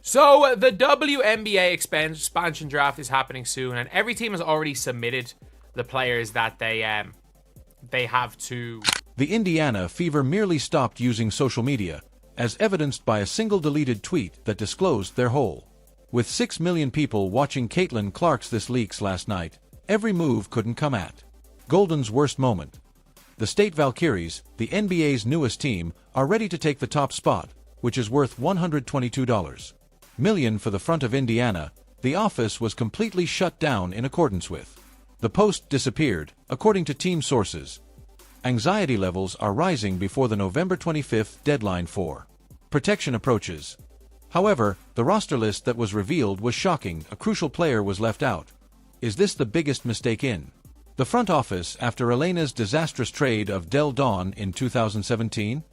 So the WNBA expansion draft is happening soon, and every team has already submitted the players that they have to. The Indiana Fever merely stopped using social media, as evidenced by a single deleted tweet that disclosed their whole. With 6 million people watching Caitlin Clark's This Leaks last night, every move couldn't come at Golden's worst moment. The State Valkyries, the NBA's newest team, are ready to take the top spot, which is worth $122 million for the front of Indiana. The office was completely shut down in accordance with. The Post disappeared, according to team sources. Anxiety levels are rising before the November 25th deadline for protection approaches. However, the roster list that was revealed was shocking. A crucial player was left out. Is this the biggest mistake in the front office after Elena's disastrous trade of Del Don in 2017?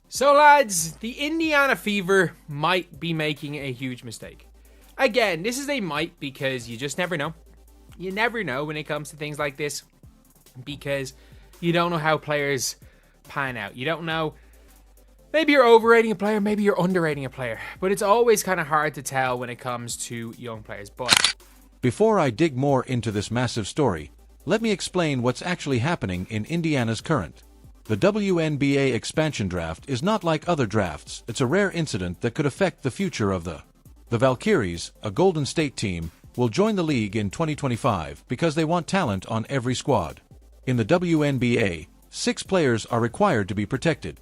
So lads, the Indiana Fever might be making a huge mistake. Again, this is a might because you just never know. You never know when it comes to things like this because you don't know how players pan out. You don't know. Maybe you're overrating a player, maybe you're underrating a player. But it's always kind of hard to tell when it comes to young players. But before I dig more into this massive story, let me explain what's actually happening in Indiana's current. The WNBA expansion draft is not like other drafts. It's a rare incident that could affect the future of the Valkyries, a Golden State team, will join the league in 2025 because they want talent on every squad. In the WNBA, 6 players are required to be protected,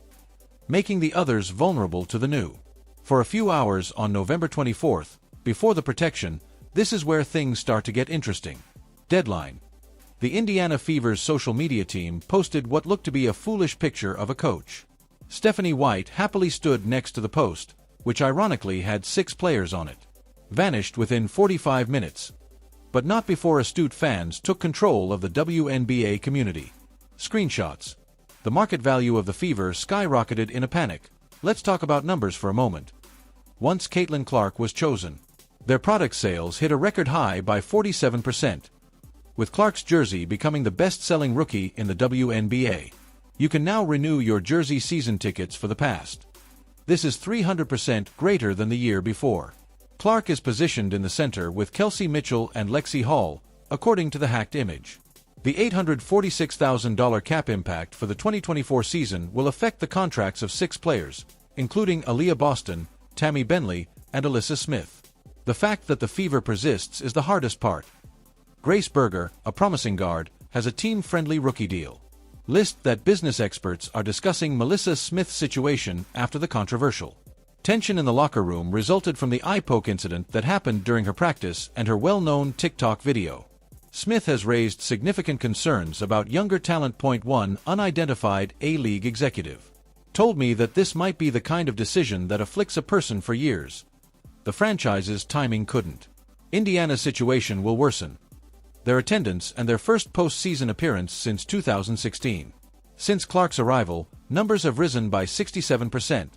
making the others vulnerable to the new. For a few hours on November 24th, before the protection, this is where things start to get interesting. Deadline. The Indiana Fever's social media team posted what looked to be a foolish picture of a coach. Stephanie White happily stood next to the post, which ironically had 6 players on it. Vanished within 45 minutes. But not before astute fans took control of the WNBA community. Screenshots. The market value of the Fever skyrocketed in a panic. Let's talk about numbers for a moment. Once Caitlin Clark was chosen, their product sales hit a record high by 47%, with Clark's jersey becoming the best-selling rookie in the WNBA. You can now renew your jersey season tickets for the past. This is 300% greater than the year before. Clark is positioned in the center with Kelsey Mitchell and Lexi Hall, according to the hacked image. The $846,000 cap impact for the 2024 season will affect the contracts of 6 players, including Aaliyah Boston, Tammy Bentley, and Alyssa Smith. The fact that the Fever persists is the hardest part. Grace Berger, a promising guard, has a team-friendly rookie deal. List that business experts are discussing Melissa Smith's situation after the controversial tension in the locker room resulted from the eye poke incident that happened during her practice and her well-known TikTok video. Smith has raised significant concerns about younger talent. One unidentified A-League executive told me that this might be the kind of decision that afflicts a person for years. The franchise's timing couldn't. Indiana's situation will worsen. Their attendance and their first postseason appearance since 2016. Since Clark's arrival, numbers have risen by 67%.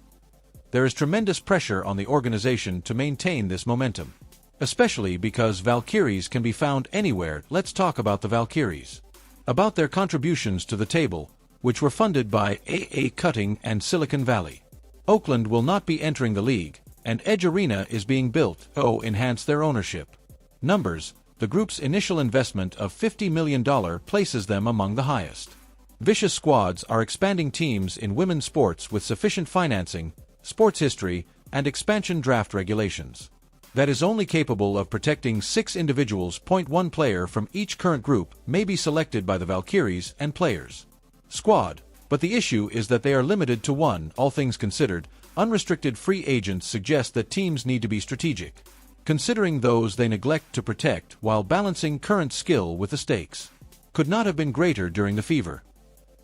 There is tremendous pressure on the organization to maintain this momentum, especially because Valkyries can be found anywhere. Let's talk about the Valkyries. About their contributions to the table, which were funded by AA Cutting and Silicon Valley. Oakland will not be entering the league, and Edge Arena is being built to enhance their ownership. Numbers. The group's initial investment of $50 million places them among the highest. Vicious squads are expanding teams in women's sports with sufficient financing, sports history, and expansion draft regulations that is only capable of protecting 6 individuals. One player from each current group may be selected by the Valkyries and players squad, but the issue is that they are limited to 1. All things considered, unrestricted free agents suggest that teams need to be strategic, considering those they neglect to protect while balancing current skill with the stakes. Could not have been greater during the Fever.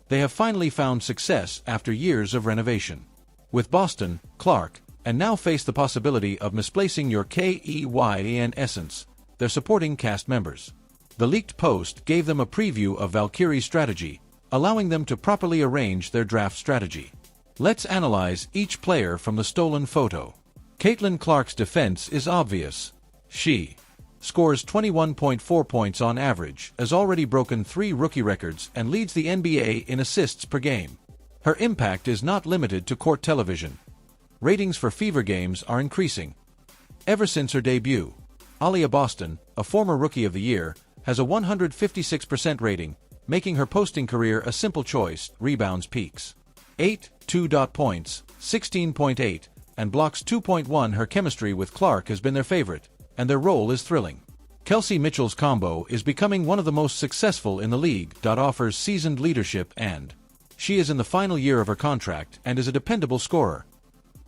They have finally found success after years of renovation. With Boston, Clark, and now face the possibility of misplacing your KEYN essence, their supporting cast members. The leaked post gave them a preview of Valkyrie's strategy, allowing them to properly arrange their draft strategy. Let's analyze each player from the stolen photo. Caitlin Clark's defense is obvious. She scores 21.4 points on average, has already broken 3 rookie records, and leads the NBA in assists per game. Her impact is not limited to court television. Ratings for Fever games are increasing. Ever since her debut, Aaliyah Boston, a former Rookie of the Year, has a 156% rating, making her posting career a simple choice. Rebounds peaks 8, 2 points, 16.8, and blocks 2.1. Her chemistry with Clark has been their favorite, and their role is thrilling. Kelsey Mitchell's combo is becoming one of the most successful in the league. Offers seasoned leadership, and she is in the final year of her contract and is a dependable scorer.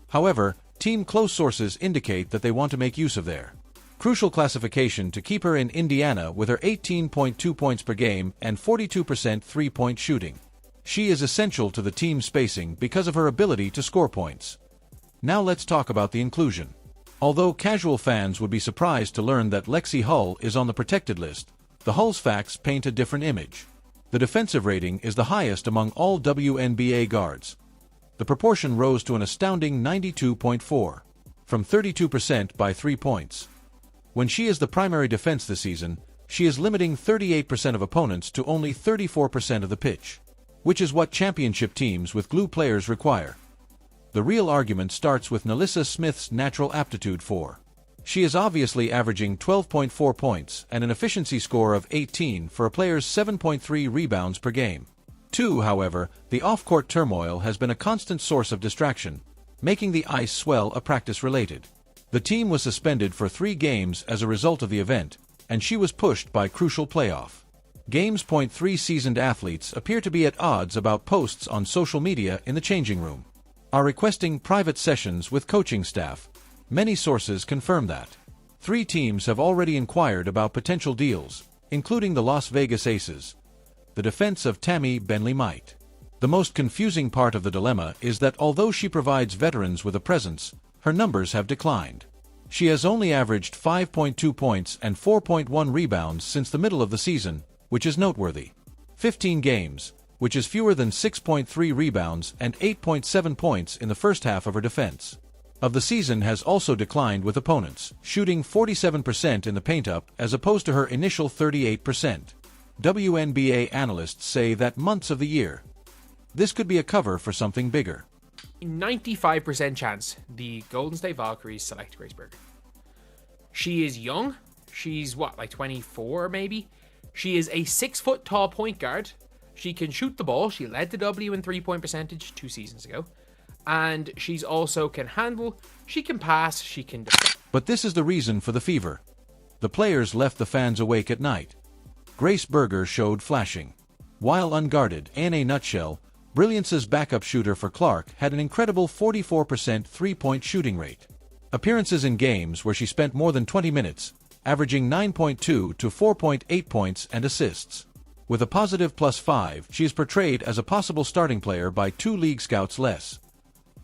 However, team close sources indicate that they want to make use of their crucial classification to keep her in Indiana with her 18.2 points per game and 42% three-point shooting. She is essential to the team's spacing because of her ability to score points. Now let's talk about the inclusion. Although casual fans would be surprised to learn that Lexi Hull is on the protected list, the Hull's facts paint a different image. The defensive rating is the highest among all WNBA guards. The proportion rose to an astounding 92.4, from 32% by 3 points. When she is the primary defense this season, she is limiting 38% of opponents to only 34% of the pitch, which is what championship teams with glue players require. The real argument starts with Nalissa Smith's natural aptitude for. She is obviously averaging 12.4 points and an efficiency score of 18 for a player's 7.3 rebounds per game. 2, however, the off-court turmoil has been a constant source of distraction, making the ice swell a practice-related. The team was suspended for 3 games as a result of the event, and she was pushed by crucial playoff games. 3 seasoned athletes appear to be at odds about posts on social media in the changing room, are requesting private sessions with coaching staff. Many sources confirm that 3 teams have already inquired about potential deals, including the Las Vegas Aces. The defense of Tammy Bentley-Might. The most confusing part of the dilemma is that although she provides veterans with a presence, her numbers have declined. She has only averaged 5.2 points and 4.1 rebounds since the middle of the season, which is noteworthy. 15 games, which is fewer than 6.3 rebounds and 8.7 points in the first half of her defense of the season, has also declined, with opponents shooting 47% in the paint-up as opposed to her initial 38%. WNBA analysts say that months of the year, this could be a cover for something bigger. 95% chance the Golden State Valkyries select Grace Berger. She is young. She's like 24 maybe. She is a 6-foot tall point guard. She can shoot the ball. She led the W in 3-point percentage 2 seasons ago. And she's also can handle. She can pass. She can defend. But this is the reason for the fever. The players left the fans awake at night. Grace Berger showed flashing. While unguarded, in a nutshell, Brilliance's backup shooter for Clark had an incredible 44% three-point shooting rate. Appearances in games where she spent more than 20 minutes, averaging 9.2 to 4.8 points and assists. With a positive +5, she is portrayed as a possible starting player by 2 league scouts less.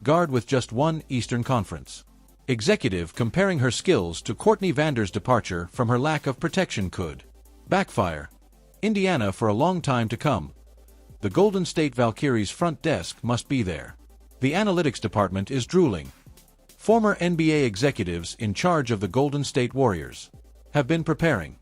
Guard with just 1 Eastern Conference executive comparing her skills to Courtney Vander's departure from her lack of protection could backfire Indiana for a long time to come. The Golden State Valkyries front desk must be there. The analytics department is drooling. Former NBA executives in charge of the Golden State Warriors have been preparing.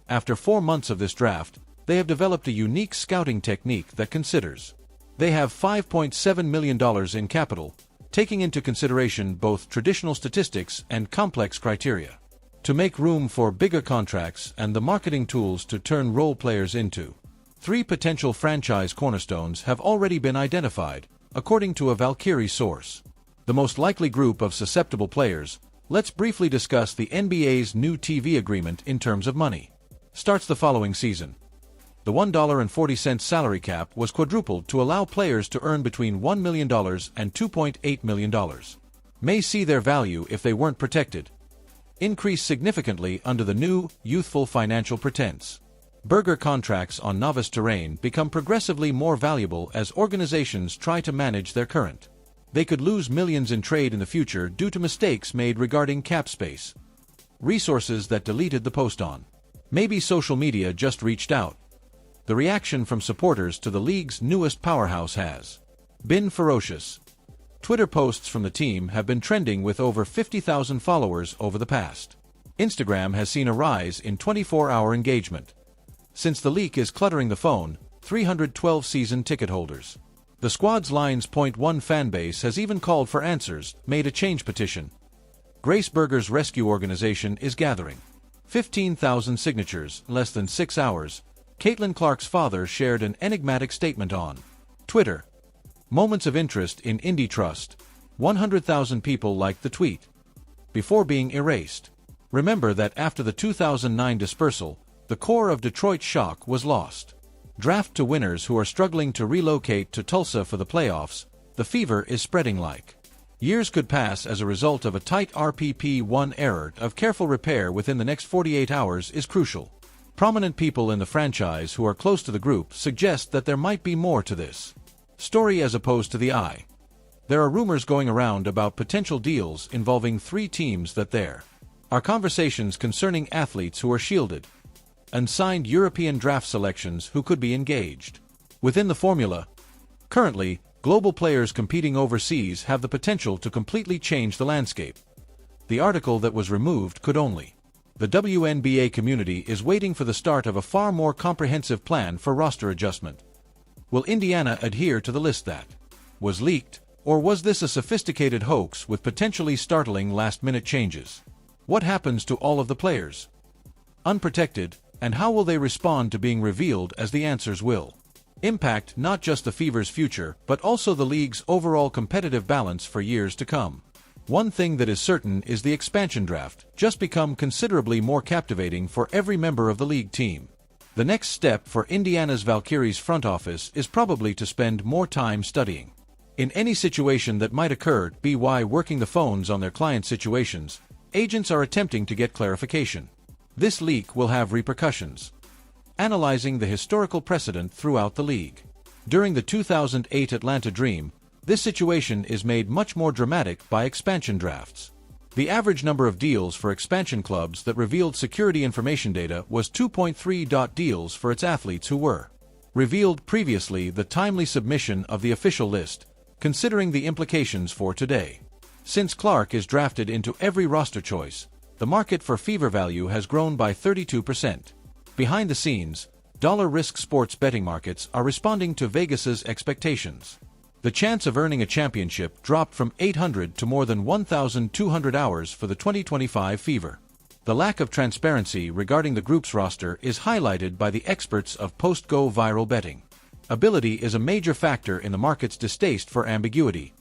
After 4 months of this draft, they have developed a unique scouting technique that considers. They have $5.7 million in capital, taking into consideration both traditional statistics and complex criteria, to make room for bigger contracts and the marketing tools to turn role players into. 3 potential franchise cornerstones have already been identified, according to a Valkyrie source. The most likely group of susceptible players. Let's briefly discuss the NBA's new TV agreement in terms of money. Starts the following season. The $1.40 salary cap was quadrupled to allow players to earn between $1 million and $2.8 million. May see their value, if they weren't protected, increase significantly under the new, youthful financial pretense. Berger contracts on novice terrain become progressively more valuable as organizations try to manage their current. They could lose millions in trade in the future due to mistakes made regarding cap space. Resources that deleted the post on. Maybe social media just reached out. The reaction from supporters to the league's newest powerhouse has been ferocious. Twitter posts from the team have been trending with over 50,000 followers over the past. Instagram has seen a rise in 24-hour engagement. Since the leak is cluttering the phone, 312 season ticket holders. The squad's Lions.1 fanbase has even called for answers, made a change petition. Graceberger's rescue organization is gathering 15,000 signatures in less than 6 hours. Caitlin Clark's father shared an enigmatic statement on Twitter. Moments of interest in Indie Trust. 100,000 people liked the tweet before being erased. Remember that after the 2009 dispersal, the core of Detroit Shock was lost. Draft to winners who are struggling to relocate to Tulsa for the playoffs. The fever is spreading like years could pass as a result of a tight RPP-1 error. Of careful repair within the next 48 hours is crucial. Prominent people in the franchise who are close to the group suggest that there might be more to this story as opposed to the eye. There are rumors going around about potential deals involving 3 teams. That there are conversations concerning athletes who are shielded and signed European draft selections who could be engaged within the formula. Currently, global players competing overseas have the potential to completely change the landscape. The article that was removed could only. The WNBA community is waiting for the start of a far more comprehensive plan for roster adjustment. Will Indiana adhere to the list that was leaked, or was this a sophisticated hoax with potentially startling last-minute changes? What happens to all of the players unprotected, and how will they respond to being revealed, as the answers will impact not just the Fever's future but also the league's overall competitive balance for years to come? One thing that is certain is the expansion draft just become considerably more captivating for every member of the league team. The next step for Indiana's Valkyries front office is probably to spend more time studying in any situation that might occur. By working the phones on their client situations, agents are attempting to get clarification. This leak will have repercussions. Analyzing the historical precedent throughout the league. During the 2008 Atlanta Dream, this situation is made much more dramatic by expansion drafts. The average number of deals for expansion clubs that revealed security information data was 2.3 deals for its athletes who were revealed previously. The timely submission of the official list, considering the implications for today. Since Clark is drafted into every roster choice, the market for Fever value has grown by 32%. Behind the scenes, dollar-risk sports betting markets are responding to Vegas's expectations. The chance of earning a championship dropped from 800 to more than 1,200 hours for the 2025 Fever. The lack of transparency regarding the group's roster is highlighted by the experts of post-go viral betting. Ability is a major factor in the market's distaste for ambiguity.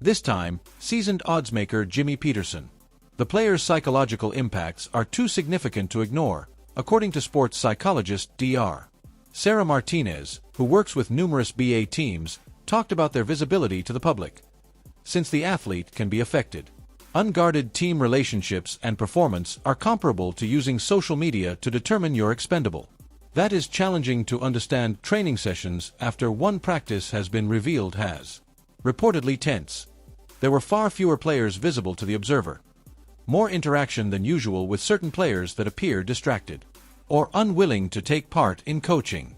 This time, seasoned oddsmaker Jimmy Peterson. The player's psychological impacts are too significant to ignore, according to sports psychologist Dr. Sarah Martinez, who works with numerous BA teams, talked about their visibility to the public. Since the athlete can be affected, unguarded team relationships and performance are comparable to using social media to determine you're expendable. That is challenging to understand. Training sessions after one practice has been revealed has reportedly tense. There were far fewer players visible to the observer. More interaction than usual with certain players that appear distracted or unwilling to take part in coaching.